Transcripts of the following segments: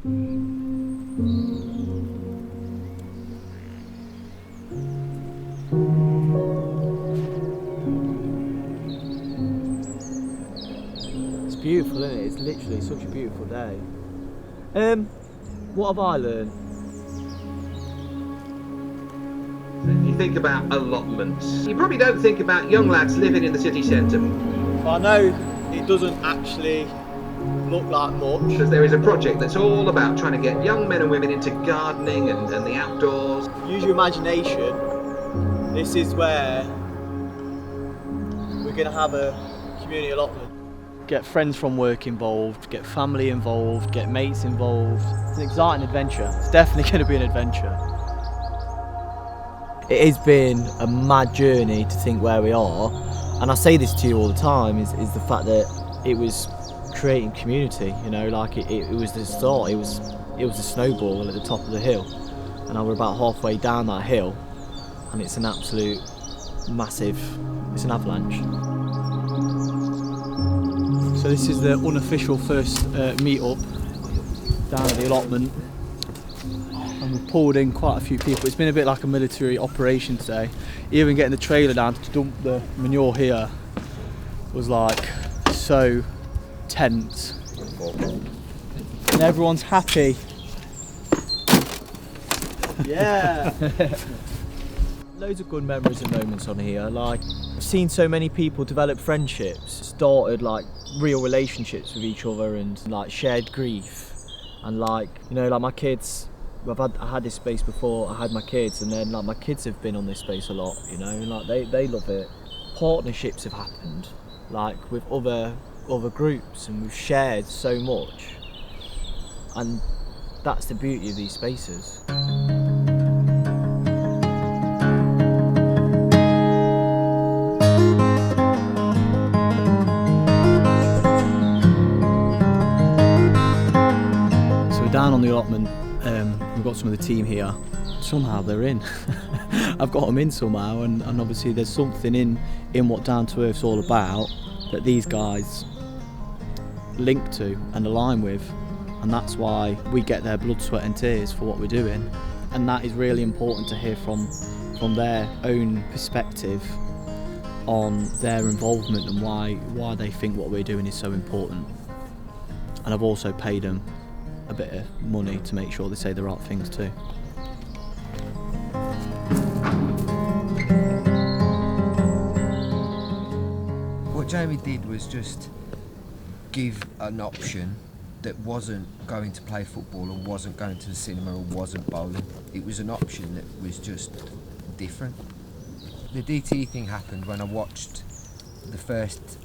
It's beautiful, isn't it? It's literally such a beautiful day. What have I learned? You think about allotments. You probably don't think about young lads living in the city centre. I know it doesn't actually look like much. Because there is a project that's all about trying to get young men and women into gardening and the outdoors. Use your imagination. This is where we're going to have a community allotment. Get friends from work involved, get family involved, get mates involved. It's an exciting adventure. It's definitely going to be an adventure. It has been a mad journey to think where we are, and I say this to you all the time, is the fact that it was creating community, you know, like it was the start, it was a snowball at the top of the hill, and now we're about halfway down that hill, and it's an absolute massive, it's an avalanche. So this is the unofficial first meet-up down at the allotment. And we've pulled in quite a few people. It's been a bit like a military operation today. Even getting the trailer down to dump the manure here was like so tense. And everyone's happy. Yeah. Loads of good memories and moments on here. Like, I've seen so many people develop friendships, started like real relationships with each other, and like shared grief. And like, you know, like my kids, I had this space before I had my kids, and then like my kids have been on this space a lot, you know, and like they love it. Partnerships have happened, like with other groups, and we've shared so much, and that's the beauty of these spaces. So we're down on the allotment. We've got some of the team here. Somehow they're in. I've got them in somehow, and obviously there's something in what Down to Earth's all about that these guys link to and align with, and that's why we get their blood, sweat and tears for what we're doing, and that is really important to hear from their own perspective on their involvement and why they think what we're doing is so important. And I've also paid them a bit of money to make sure they say the right things too. What Jamie did was just give an option that wasn't going to play football, or wasn't going to the cinema, or wasn't bowling. It was an option that was just different. The DTE thing happened when I watched the first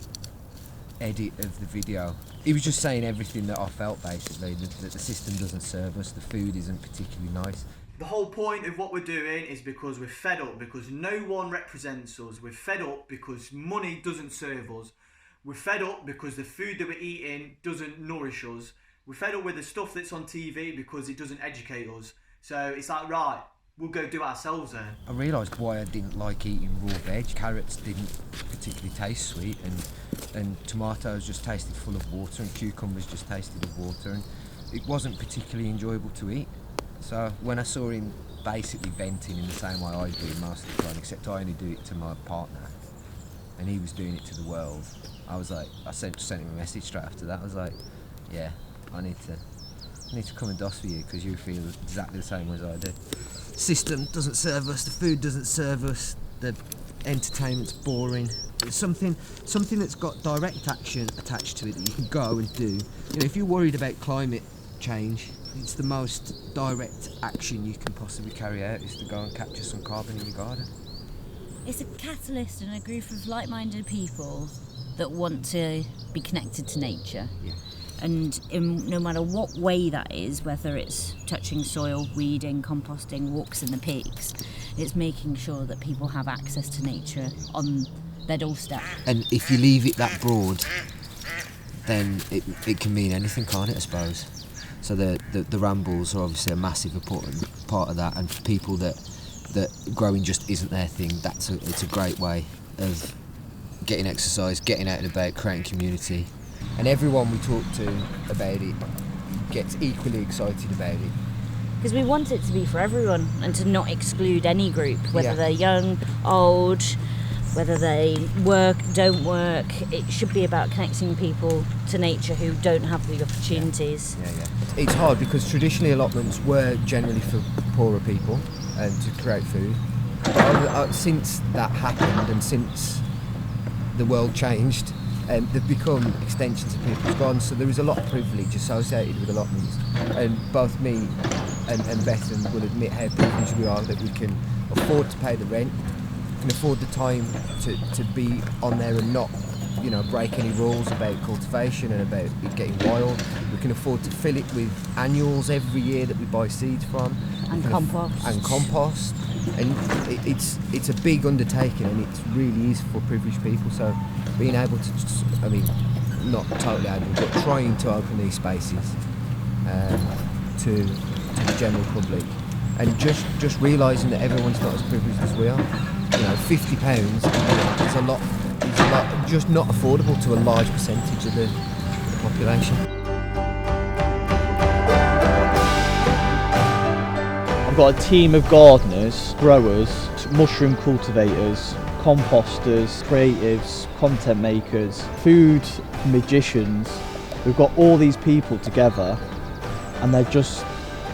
edit of the video. He was just saying everything that I felt, basically, that the system doesn't serve us, the food isn't particularly nice. The whole point of what we're doing is because we're fed up, because no one represents us. We're fed up because money doesn't serve us. We're fed up because the food that we're eating doesn't nourish us. We're fed up with the stuff that's on TV because it doesn't educate us. So it's like, right, we'll go do it ourselves then. I realised why I didn't like eating raw veg. Carrots didn't particularly taste sweet, and tomatoes just tasted full of water, and cucumbers just tasted of water, and it wasn't particularly enjoyable to eat. So when I saw him basically venting in the same way I do most of the time, except I only do it to my partner, and he was doing it to the world, I was like, I sent him a message straight after that. I was like, yeah, I need to come and DOS for you, because you feel exactly the same way as I do. The system doesn't serve us, the food doesn't serve us, the entertainment's boring. It's something that's got direct action attached to it that you can go and do. You know, if you're worried about climate change, it's the most direct action you can possibly carry out, is to go and capture some carbon in your garden. It's a catalyst and a group of like-minded people that want to be connected to nature. Yeah. And in no matter what way that is, whether it's touching soil, weeding, composting, walks in the peaks, it's making sure that people have access to nature on their doorstep. And if you leave it that broad, then it can mean anything, can't it, I suppose? So the rambles are obviously a massive important part of that, and for people that growing just isn't their thing, it's a great way of getting exercise, getting out and about, creating community. And everyone we talk to about it gets equally excited about it. Because we want it to be for everyone and to not exclude any group, whether Yeah. they're young, old, whether they work, don't work. It should be about connecting people to nature who don't have the opportunities. Yeah. It's hard because traditionally allotments were generally for poorer people and to create food. But since that happened and since the world changed, they've become extensions of people's gardens, so there is a lot of privilege associated with allotments. And both me and Bethan will admit how privileged we are that we can afford to pay the rent, can afford the time to be on there and not, break any rules about cultivation and about it getting wild. We can afford to fill it with annuals every year that we buy seeds from. And compost. And it's a big undertaking, and it really is for privileged people. So being able to, not totally able, but trying to open these spaces to the general public, and just realising that everyone's not as privileged as we are. £50 is a lot, just not affordable to a large percentage of the population. I've got a team of gardeners, growers, mushroom cultivators, composters, creatives, content makers, food magicians. We've got all these people together and they're just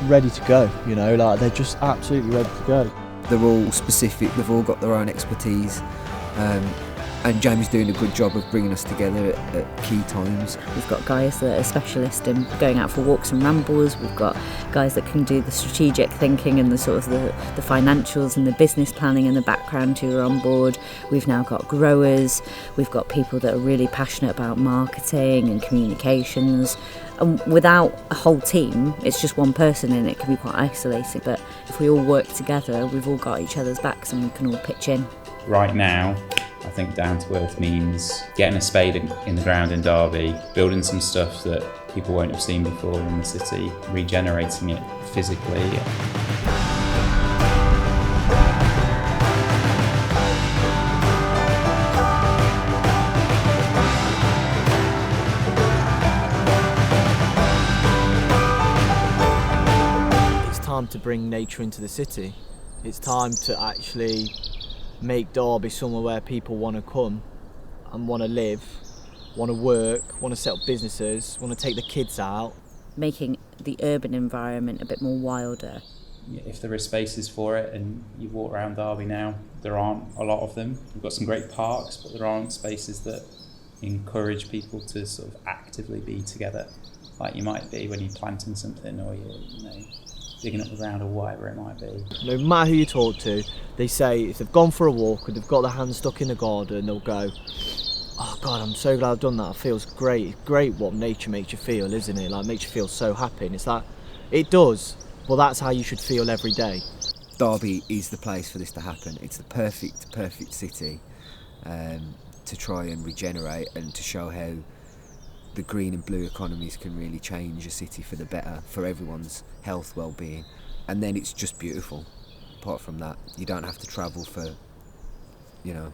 ready to go, they're just absolutely ready to go. They're all specific, they've all got their own expertise, and Jamie's doing a good job of bringing us together at key times. We've got guys that are specialists in going out for walks and rambles. We've got guys that can do the strategic thinking and the sort of the financials and the business planning in the background who are on board. We've now got growers. We've got people that are really passionate about marketing and communications. And without a whole team, it's just one person and it can be quite isolating. But if we all work together, we've all got each other's backs and we can all pitch in. Right now, I think down to earth means getting a spade in the ground in Derby, building some stuff that people won't have seen before in the city, regenerating it physically. It's time to bring nature into the city. It's time to actually make Derby somewhere where people want to come and want to live, want to work, want to set up businesses, want to take the kids out. Making the urban environment a bit more wilder. If there are spaces for it, and you walk around Derby now, there aren't a lot of them. We've got some great parks, but there aren't spaces that encourage people to sort of actively be together, like you might be when you're planting something or you're digging up the ground or whatever it might be. No matter who you talk to, they say if they've gone for a walk or they've got their hands stuck in the garden, they'll go, "Oh God, I'm so glad I've done that. It feels great. It's great what nature makes you feel, isn't it? Like, makes you feel so happy." And it's like, it does, but that's how you should feel every day. Derby is the place for this to happen. It's the perfect city to try and regenerate and to show how the green and blue economies can really change a city for the better, for everyone's health, well-being. And then it's just beautiful. Apart from that, you don't have to travel for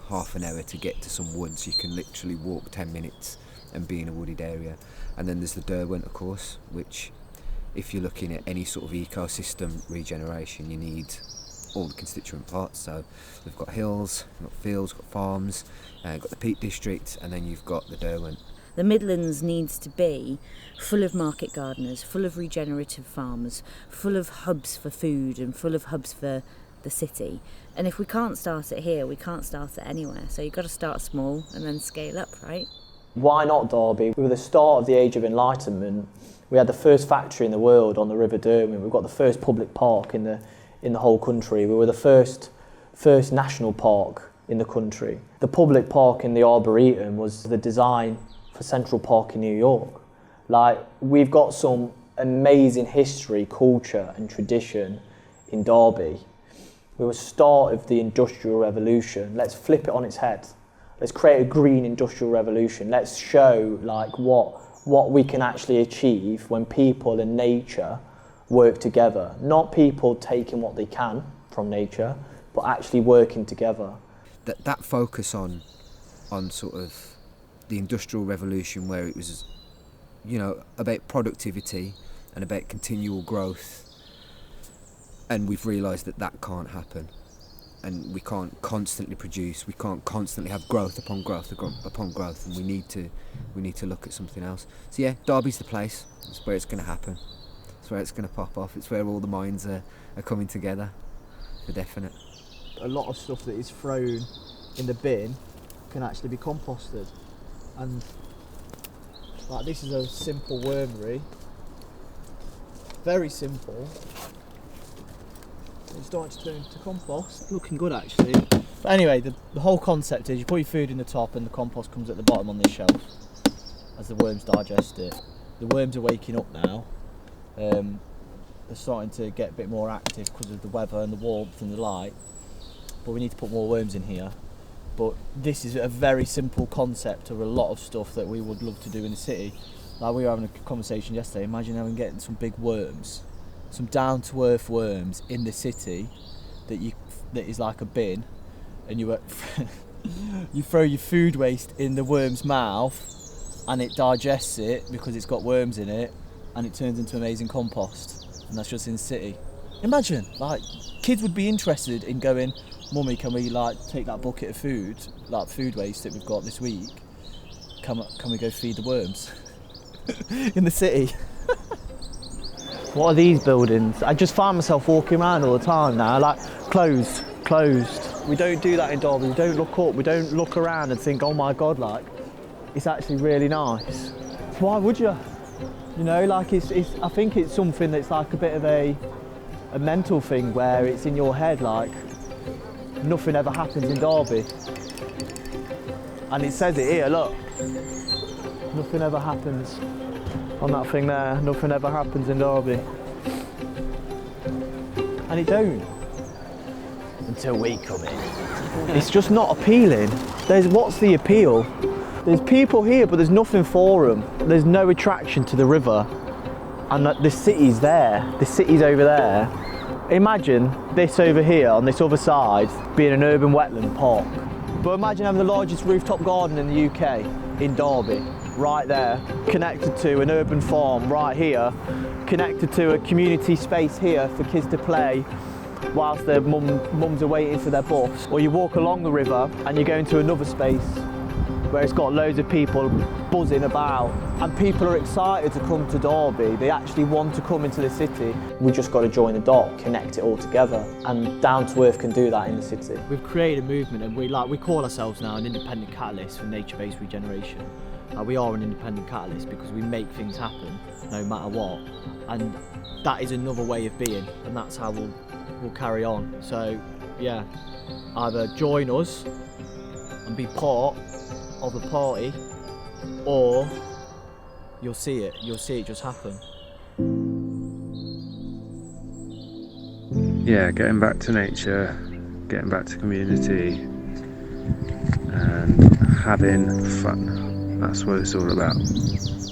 half an hour to get to some woods. You can literally walk 10 minutes and be in a wooded area. And then there's the Derwent, of course, which, if you're looking at any sort of ecosystem regeneration, you need all the constituent parts. So we've got hills, we've got fields, we've got farms, got the Peak District, and then you've got the Derwent. The Midlands needs to be full of market gardeners, full of regenerative farmers, full of hubs for food and full of hubs for the city. And if we can't start it here, we can't start it anywhere. So you've got to start small and then scale up, right? Why not Derby? We were the start of the Age of Enlightenment. We had the first factory in the world on the River Derwent. We've got the first public park in the whole country. We were the first national park in the country. The public park in the Arboretum was the design for Central Park in New York. We've got some amazing history, culture and tradition in Derby. We were the start of the Industrial Revolution. Let's flip it on its head. Let's create a green industrial revolution. Let's show what we can actually achieve when people and nature work together. Not people taking what they can from nature, but actually working together. That focus on sort of the Industrial Revolution, where it was, about productivity and about continual growth, and we've realised that that can't happen, and we can't constantly produce, we can't constantly have growth upon growth upon growth, and we need to look at something else. So yeah, Derby's the place. It's where it's going to happen. It's where it's going to pop off. It's where all the minds are coming together, for definite. A lot of stuff that is thrown in the bin can actually be composted, and like this is a simple wormery, very simple. It's starting to turn into compost. Looking good actually. But anyway, the whole concept is you put your food in the top and the compost comes at the bottom on this shelf as the worms digest it. The worms are waking up now. They're starting to get a bit more active because of the weather and the warmth and the light. But we need to put more worms in here. But this is a very simple concept of a lot of stuff that we would love to do in the city. Like we were having a conversation yesterday, imagine getting some big worms, some down-to-earth worms in the city that is like a bin, and you throw your food waste in the worm's mouth and it digests it because it's got worms in it and it turns into amazing compost, and that's just in the city. Imagine, like, kids would be interested in going, Mummy, can we like take that bucket of food, like food waste that we've got this week, can we go feed the worms in the city? What are these buildings? I just find myself walking around all the time now, like closed. We don't do that in Derby. We don't look up, we don't look around and think, oh my God, like, it's actually really nice. Why would you? You know, like I think it's something that's like a bit of a mental thing where it's in your head, like, nothing ever happens in Derby. And it says it here, look. Nothing ever happens on that thing there. Nothing ever happens in Derby. And it don't. Until we come in. It's just not appealing. What's the appeal? There's people here, but there's nothing for them. There's no attraction to the river. And the city's there. The city's over there. Imagine this over here on this other side being an urban wetland park. But imagine having the largest rooftop garden in the UK, in Derby, right there, connected to an urban farm right here, connected to a community space here for kids to play whilst their mums are waiting for their bus. Or you walk along the river and you go into another space where it's got loads of people buzzing about, and people are excited to come to Derby. They actually want to come into the city. We just got to join the dot, connect it all together, and Down to Earth can do that in the city. We've created a movement, and we call ourselves now an independent catalyst for nature-based regeneration. We are an independent catalyst because we make things happen no matter what, and that is another way of being, and that's how we'll carry on. So yeah, either join us and be part of the party, or you'll see it just happen. Yeah, getting back to nature, getting back to community and having fun. That's what it's all about.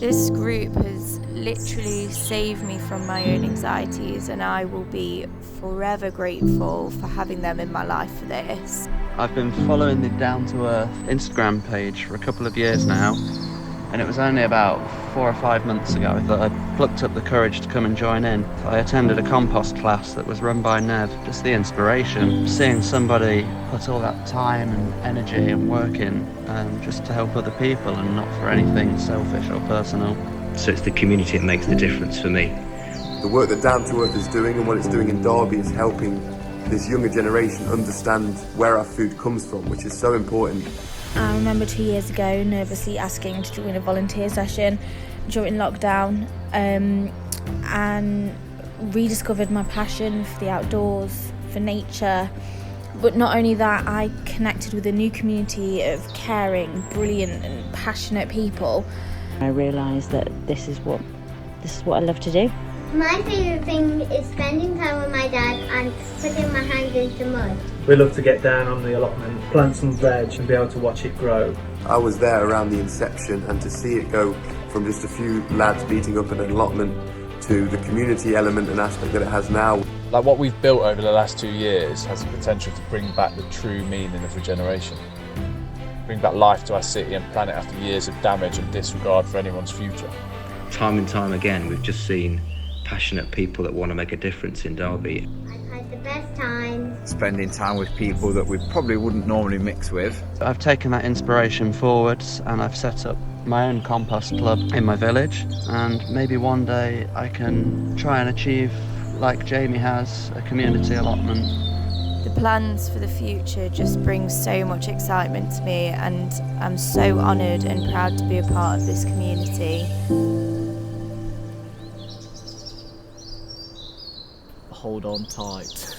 This group has literally saved me from my own anxieties, and I will be forever grateful for having them in my life for this. I've been following the Down to Earth Instagram page for a couple of years now, and it was only about 4 or 5 months ago that I plucked up the courage to come and join in. I attended a compost class that was run by Nev. Just the inspiration, seeing somebody put all that time and energy and work in just to help other people and not for anything selfish or personal. So it's the community that makes the difference for me. The work that Down to Earth is doing and what it's doing in Derby is helping this younger generation understand where our food comes from, which is so important. I remember 2 years ago nervously asking to join a volunteer session during lockdown, and rediscovered my passion for the outdoors, for nature. But not only that, I connected with a new community of caring, brilliant and passionate people. I realised that this is what I love to do. My favourite thing is spending time with my dad and putting my hands into mud. We love to get down on the allotment, plant some veg and be able to watch it grow. I was there around the inception, and to see it go from just a few lads beating up an allotment to the community element and aspect that it has now. Like what we've built over the last 2 years has the potential to bring back the true meaning of regeneration. Bring back life to our city and planet after years of damage and disregard for anyone's future. Time and time again, we've just seen passionate people that want to make a difference in Derby. I've had the best time. Spending time with people that we probably wouldn't normally mix with. I've taken that inspiration forwards and I've set up my own compost club in my village, and maybe one day I can try and achieve, like Jamie has, a community allotment. The plans for the future just bring so much excitement to me, and I'm so honoured and proud to be a part of this community. Hold on tight.